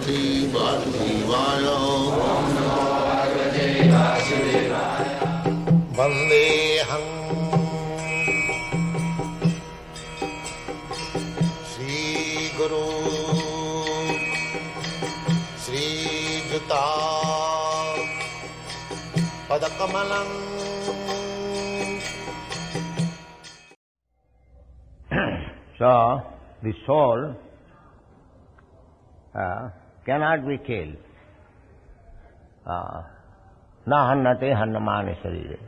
भगवते वासुदेवाय। वन्देऽहं श्रीगुरु श्रीयुता पदकमलं। So, the soul cannot be killed. Na hannate hannamani sarire.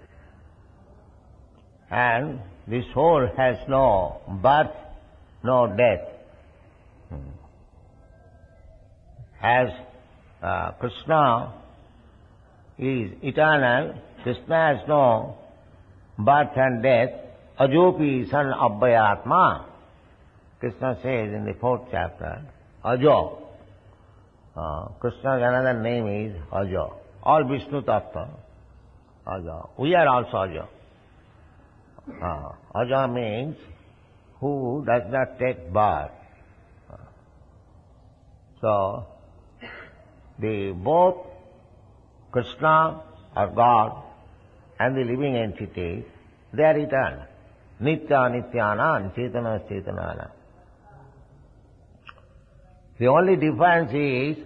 And the soul has no birth, no death. As Krishna is eternal, Krishna has no birth and death. Ajopi san abhayatma. Krishna says in the 4th chapter, Ajo. Krishna's another name is Ajo. All Vishnu Tattva, Ajo. We are also Ajo. Ajo means who does not take birth. So, both Krishna or God and the living entities, they are eternal. Nitya nityanam, chetana chetanana. The only difference is,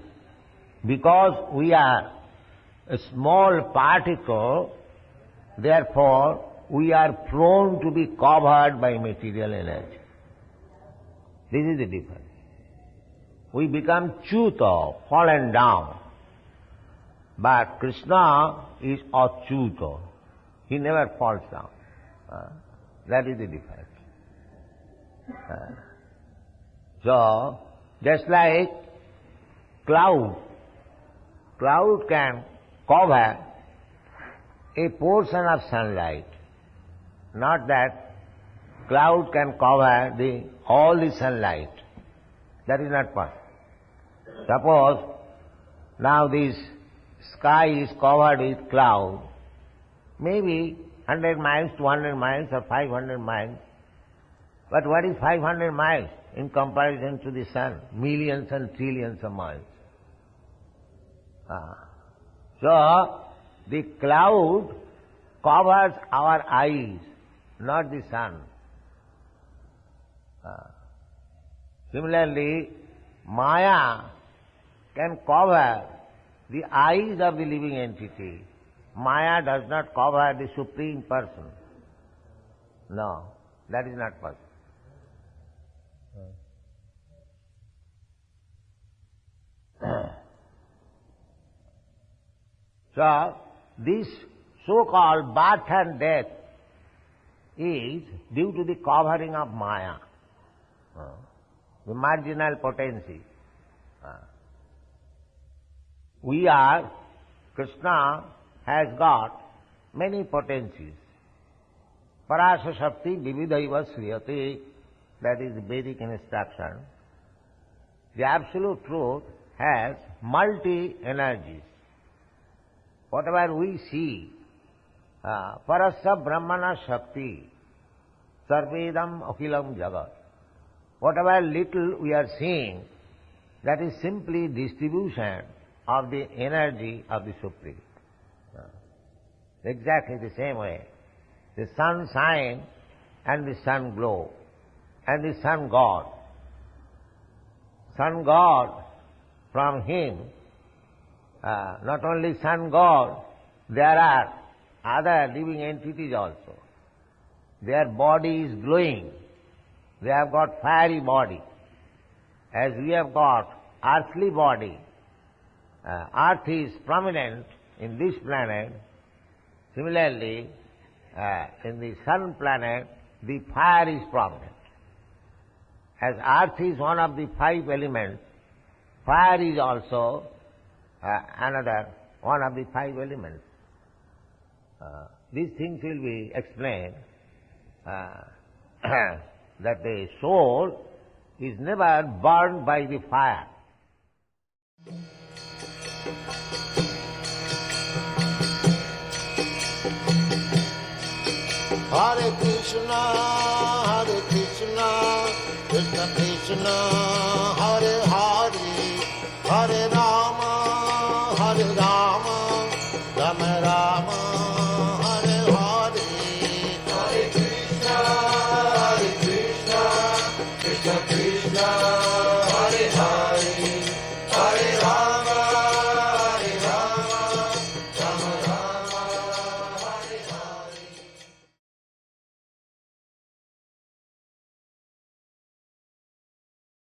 because we are a small particle, therefore we are prone to be covered by material energy. This is the difference. We become chuta, fallen down. But Krishna is achyuta. He never falls down. That is the difference. So, just like cloud can cover a portion of sunlight. Not that cloud can cover all the sunlight. That is not possible. Suppose now this sky is covered with cloud, maybe 100 miles, 200 miles or 500 miles. But what is 500 miles in comparison to the sun? Millions and trillions of miles. So, the cloud covers our eyes, not the sun. Similarly, Maya can cover the eyes of the living entity. Maya does not cover the Supreme Person. No, that is not possible. So, this so-called birth and death is due to the covering of Maya, the marginal potency. Krishna has got many potencies. Parasa Shakti Vividhaiva Sriyate, that is the Vedic instruction. The Absolute Truth has multi-energies. Whatever we see, Parasya Brahmana Shakti, Sarvedam Akhilam Jagat. Whatever little we are seeing, that is simply distribution of the energy of the Supreme. Exactly the same way. The sun shines and the sun glow, and the sun God. Sun God, from him, not only sun God, there are other living entities also. Their body is glowing. They have got fiery body. As we have got earthly body, earth is prominent in this planet. Similarly, in the sun planet, the fire is prominent. As earth is one of the 5 elements, fire is also another one of the 5 elements. These things will be explained, that the soul is never burned by the fire. Hare Krishna, Krishna Krishna,